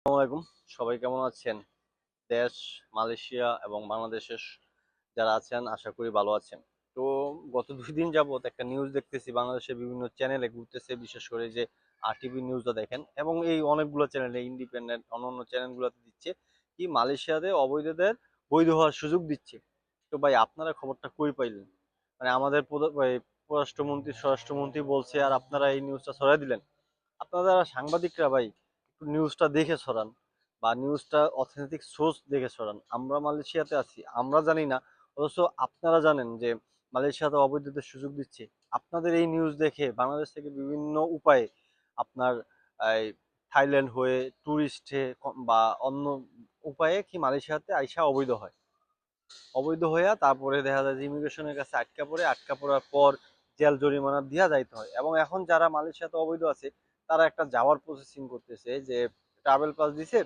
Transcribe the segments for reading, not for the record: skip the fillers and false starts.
আসসালামু আলাইকুম। সবাই কেমন আছেন? দেশ, মালয়েশিয়া এবং বাংলাদেশের যারা আছেন আশা করি ভালো আছেন। তো গত ২ দিন যাবৎ একটা নিউজ দেখতেছি বাংলাদেশের বিভিন্ন চ্যানেলে ঘুরতেছে, বিশেষ করে যে আরটিভি নিউজটা দেখেন এবং এই অনেকগুলো চ্যানেলে ইন্ডিপেন্ডেন্ট অন্যান্য চ্যানেলগুলোতে দিচ্ছে কি মালয়েশিয়াতে অবৈধদের বৈধ হওয়ার সুযোগ দিচ্ছে। তো ভাই আপনারা খবরটা কই পাইলেন? মানে আমাদের পররাষ্ট্রমন্ত্রী, স্বরাষ্ট্রমন্ত্রী বলছে আর আপনারা এই নিউজটা ছড়াই দিলেন। আপনারা যারা সাংবাদিকরা ভাই একটু নিউজটা দেখে ছড়ান বা নিউজটা অথেন্টিক সোর্স দেখে ছড়ান। আমরা মালয়েশিয়াতে আছি, আমরা জানি না, অথচ আপনারা জানেন যে মালয়েশিয়াতে অবৈধদের সুযোগ দিচ্ছে। আপনাদের এই নিউজ দেখে বাংলাদেশ থেকে বিভিন্ন উপায়ে আপনার এই থাইল্যান্ড হয়ে ট্যুরিস্টে বা অন্য উপায়ে কি মালয়েশিয়াতে আইসা অবৈধ হয়। অবৈধ হইয়া তারপরে দেখা যায় যে ইমিগ্রেশনের কাছে আটকা পড়ে, আটকা পড়ার পর জেল জরিমানা দিয়া যাইতে হয়। এবং এখন যারা মালয়েশিয়াতে অবৈধ আছে তারা একটা যাওয়ার প্রসেসিং করতেছে যে ট্রাভেল পাস দিছে,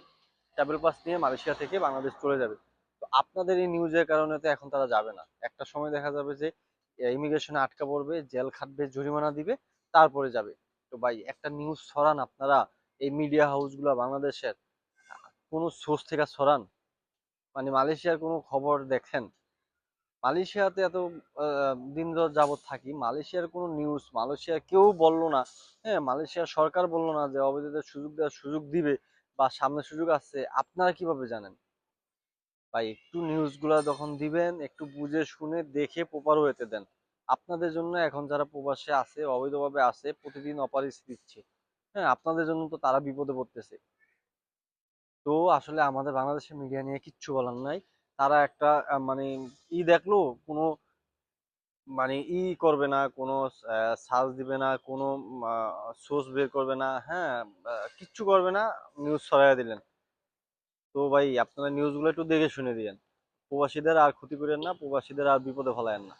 ট্রাভেল পাস নিয়ে মালয়েশিয়া থেকে বাংলাদেশ চলে যাবে। তো আপনাদের এই নিউজের কারণে তো এখন তারা যাবে না। একটা সময় দেখা যাবে যে ইমিগ্রেশনে আটকা পড়বে, জেল খাটবে, জরিমানা দিবে, তারপরে যাবে। তো ভাই একটা নিউজ ছড়ান আপনারা, এই মিডিয়া হাউসগুলো বাংলাদেশের কোনো সোর্স থেকে ছড়ান। মানে মালয়েশিয়ার কোনো খবর দেখেন? মালয়েশিয়াতে এত দিন যাবত থাকি, মালয়েশিয়ার কোনো নিউজ মালয়েশিয়ার কেউ বললো না। হ্যাঁ, মালয়েশিয়ার সরকার বললো না যে অবৈধদের সুযোগ দেওয়ার সুযোগ দিবে বা সামনে সুযোগ আছে। আপনারা কিভাবে জানেন? ভাই একটু নিউজগুলো যখন দিবেন একটু বুঝে শুনে দেখে প্রপার ওয়েতে দেন। আপনাদের জন্য এখন যারা প্রবাসে আছে, অবৈধভাবে আছে, প্রতিদিন অপারেশ দিচ্ছে। হ্যাঁ, আপনাদের জন্য তো তারা বিপদে পড়তেছে। তো আসলে আমাদের বাংলাদেশের মিডিয়া নিয়ে কিচ্ছু বলার নাই। তারা একটা মানে দেখলো কোনো, মানে করবে না, কোনো সার্চ দিবে না, কোনো সোর্স বের করবে না, হ্যাঁ, কিচ্ছু করবে না, নিউজ ছড়াইয়া দিলেন। তো ভাই আপনারা নিউজগুলো একটু দেখে শুনে দিয়েন। প্রবাসীদের আর ক্ষতি করেন না, প্রবাসীদের আর বিপদে ফেলায়েন না।